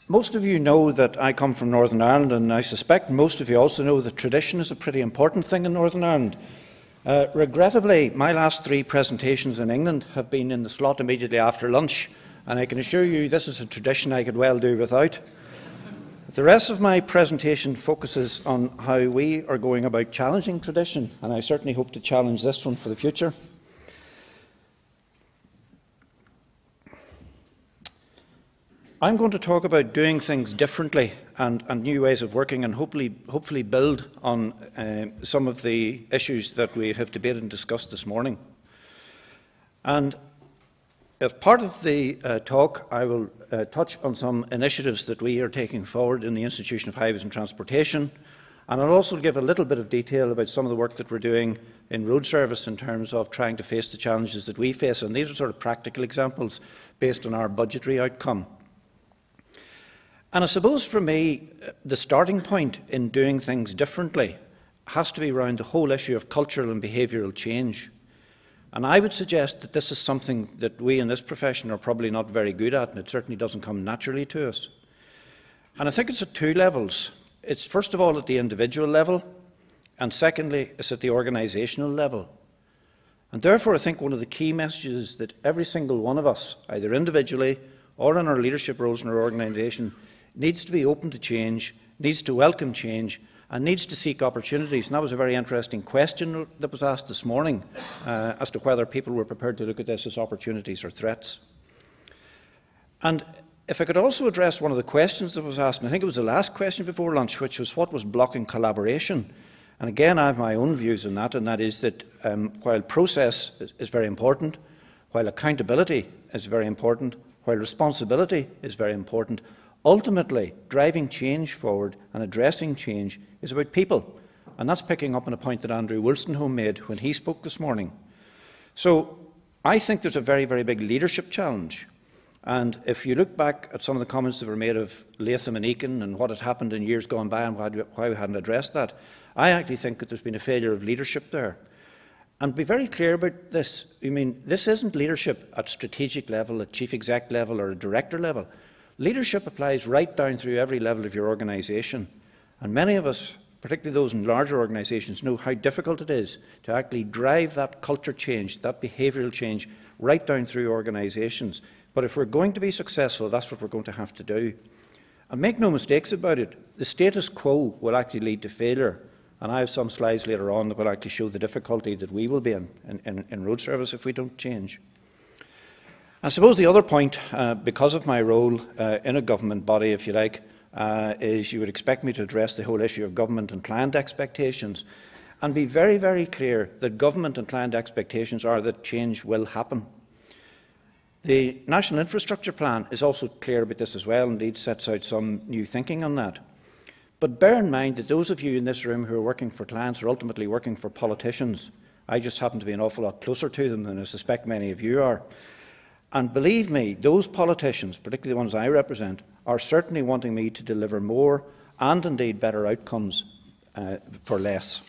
Most of you know that I come from Northern Ireland, and I suspect most of you also know that tradition is a pretty important thing in Northern Ireland. Regrettably, my last 3 presentations in England have been in the slot immediately after lunch, and I can assure you this is a tradition I could well do without. The rest of my presentation focuses on how we are going about challenging tradition, and I certainly hope to challenge this one for the future. I'm going to talk about doing things differently and new ways of working, and hopefully build on some of the issues that we have debated and discussed this morning. And as part of the talk, I will touch on some initiatives that we are taking forward in the Institution of Highways and Transportation, and I'll also give a little bit of detail about some of the work that we're doing in road service in terms of trying to face the challenges that we face, and these are sort of practical examples based on our budgetary outcome. And I suppose for me, the starting point in doing things differently has to be around the whole issue of cultural and behavioural change. And I would suggest that this is something that we in this profession are probably not very good at, and it certainly doesn't come naturally to us. And I think it's at 2 levels. It's first of all at the individual level, and secondly, it's at the organisational level. And therefore, I think one of the key messages is that every single one of us, either individually or in our leadership roles in our organisation, needs to be open to change, needs to welcome change, and needs to seek opportunities. And that was a very interesting question that was asked this morning as to whether people were prepared to look at this as opportunities or threats. And if I could also address one of the questions that was asked, and I think it was the last question before lunch, which was what was blocking collaboration. And again, I have my own views on that, and that is that while process is very important, while accountability is very important, while responsibility is very important, ultimately, driving change forward and addressing change is about people. And that's picking up on a point that Andrew Wolstenholme made when he spoke this morning. So I think there's a very, very big leadership challenge. And if you look back at some of the comments that were made of Latham and Eakin and what had happened in years gone by and why we hadn't addressed that, I actually think that there's been a failure of leadership there. And be very clear about this. I mean, this isn't leadership at strategic level, at chief exec level or a director level. Leadership applies right down through every level of your organisation. And many of us, particularly those in larger organisations, know how difficult it is to actually drive that culture change, that behavioural change, right down through organisations. But if we're going to be successful, that's what we're going to have to do. And make no mistakes about it, the status quo will actually lead to failure. And I have some slides later on that will actually show the difficulty that we will be in road service if we don't change. I suppose the other point, because of my role in a government body, if you like, is you would expect me to address the whole issue of government and client expectations and be very, very clear that government and client expectations are that change will happen. The National Infrastructure Plan is also clear about this as well, indeed sets out some new thinking on that. But bear in mind that those of you in this room who are working for clients are ultimately working for politicians. I just happen to be an awful lot closer to them than I suspect many of you are. And believe me, those politicians, particularly the ones I represent, are certainly wanting me to deliver more and indeed better outcomes for less.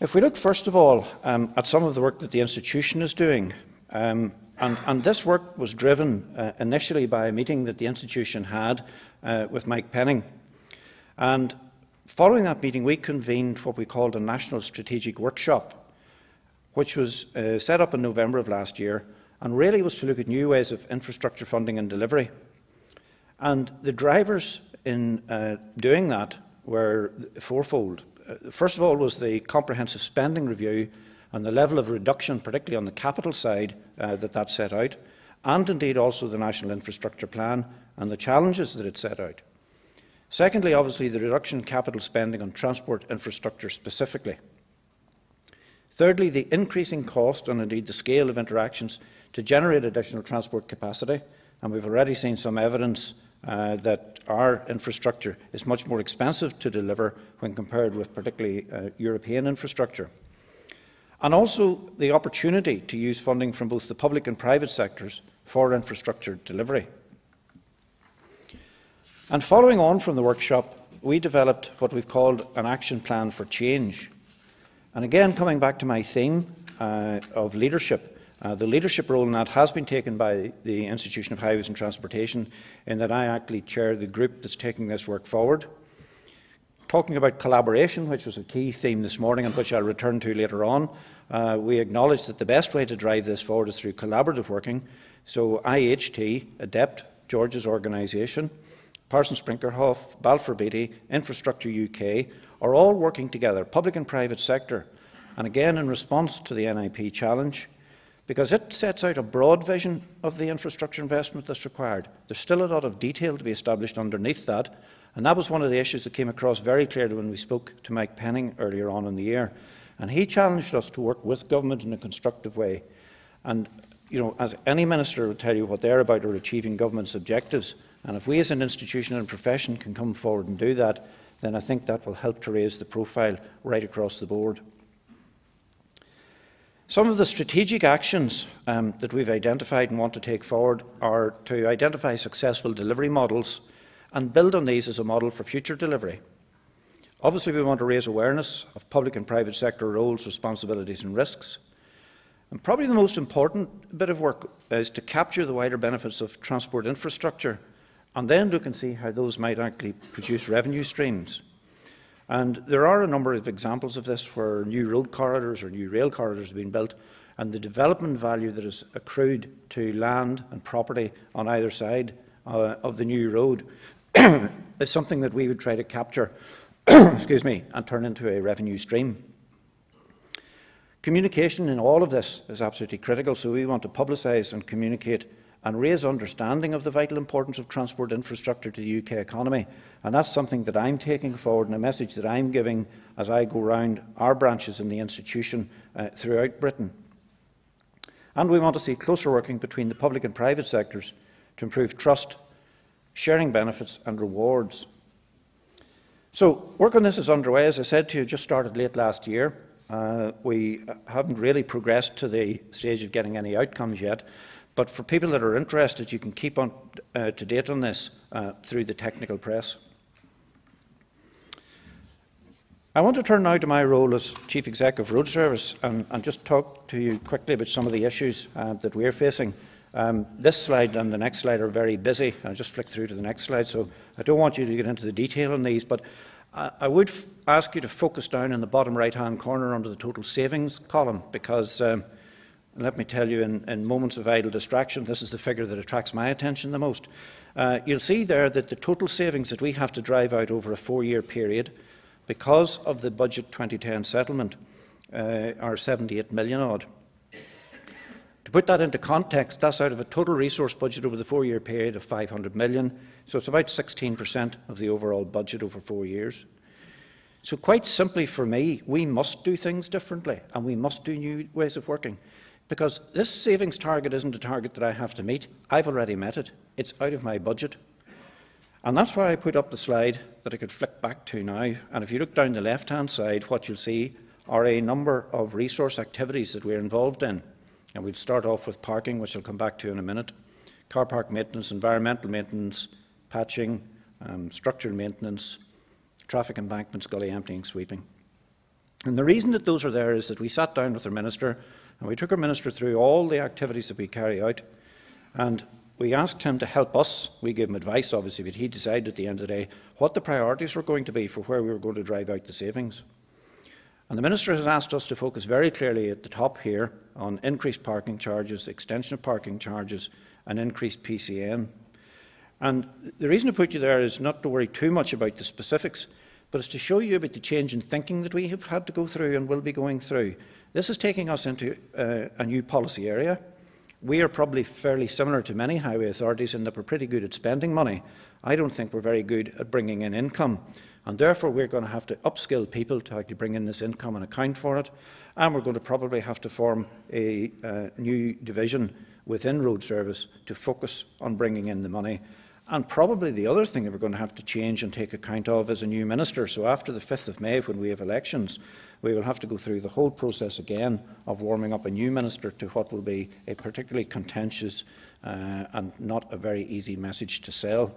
If we look first of all at some of the work that the institution is doing, and this work was driven initially by a meeting that the institution had with Mike Penning. And following that meeting, we convened what we called a National Strategic Workshop, which was set up in November of last year, and really was to look at new ways of infrastructure funding and delivery. And the drivers in doing that were fourfold. First of all was the comprehensive spending review and the level of reduction, particularly on the capital side, that set out, and indeed also the National Infrastructure Plan and the challenges that it set out. Secondly, obviously, the reduction in capital spending on transport infrastructure specifically. Thirdly, the increasing cost and indeed the scale of interactions to generate additional transport capacity. And we've already seen some evidence that our infrastructure is much more expensive to deliver when compared with particularly European infrastructure. And also the opportunity to use funding from both the public and private sectors for infrastructure delivery. And following on from the workshop, we developed what we've called an action plan for change. And again, coming back to my theme of leadership, The leadership role in that has been taken by the Institution of Highways and Transportation, in that I actually chair the group that's taking this work forward. Talking about collaboration, which was a key theme this morning and which I'll return to later on, we acknowledge that the best way to drive this forward is through collaborative working. So CIHT, ADEPT, George's organisation, Parsons Brinckerhoff, Balfour Beatty, Infrastructure UK are all working together, public and private sector, and again in response to the NIP challenge, because it sets out a broad vision of the infrastructure investment that's required. There's still a lot of detail to be established underneath that, and that was one of the issues that came across very clearly when we spoke to Mike Penning earlier on in the year. And he challenged us to work with government in a constructive way. And, you know, as any minister would tell you, what they're about are achieving government's objectives. And if we as an institution and profession can come forward and do that, then I think that will help to raise the profile right across the board. Some of the strategic actions that we've identified and want to take forward are to identify successful delivery models and build on these as a model for future delivery. Obviously, we want to raise awareness of public and private sector roles, responsibilities and risks. And probably the most important bit of work is to capture the wider benefits of transport infrastructure and then look and see how those might actually produce revenue streams. And there are a number of examples of this where new road corridors or new rail corridors have been built, and the development value that is accrued to land and property on either side of the new road is something that we would try to capture excuse me, and turn into a revenue stream. Communication in all of this is absolutely critical, so we want to publicise and communicate and raise understanding of the vital importance of transport infrastructure to the UK economy. And that's something that I'm taking forward and a message that I'm giving as I go round our branches in the institution throughout Britain. And we want to see closer working between the public and private sectors to improve trust, sharing benefits and rewards. So work on this is underway. As I said to you, just started late last year. We haven't really progressed to the stage of getting any outcomes yet. But for people that are interested, you can keep on to date on this through the technical press. I want to turn now to my role as Chief Executive of Road Service and just talk to you quickly about some of the issues that we're facing. This slide and the next slide are very busy. I'll just flick through to the next slide, so I don't want you to get into the detail on these, but I would ask you to focus down in the bottom right-hand corner under the total savings column, because let me tell you, in moments of idle distraction, this is the figure that attracts my attention the most. You'll see there that the total savings that we have to drive out over a 4-year period because of the Budget 2010 settlement are 78 million odd. To put that into context, that's out of a total resource budget over the 4-year period of 500 million, so it's about 16% of the overall budget over 4 years. So quite simply for me, we must do things differently and we must do new ways of working. Because this savings target isn't a target that I have to meet. I've already met it. It's out of my budget. And that's why I put up the slide that I could flick back to now. And if you look down the left-hand side, what you'll see are a number of resource activities that we're involved in. And we'll start off with parking, which I'll come back to in a minute. Car park maintenance, environmental maintenance, patching, structural maintenance, traffic embankments, gully emptying, sweeping. And the reason that those are there is that we sat down with our minister and we took our minister through all the activities that we carry out, and we asked him to help us. We gave him advice, obviously, but he decided at the end of the day what the priorities were going to be for where we were going to drive out the savings. And the minister has asked us to focus very clearly at the top here on increased parking charges, extension of parking charges, and increased PCN. And the reason I put you there is not to worry too much about the specifics, but it's to show you about the change in thinking that we have had to go through and will be going through. This is taking us into a new policy area. We are probably fairly similar to many highway authorities in that we're pretty good at spending money. I don't think we're very good at bringing in income, and therefore we're going to have to upskill people to actually bring in this income and account for it, and we're going to probably have to form a new division within road service to focus on bringing in the money. And probably the other thing that we're going to have to change and take account of is a new minister. So after the 5th of May, when we have elections, we will have to go through the whole process again of warming up a new minister to what will be a particularly contentious and not a very easy message to sell.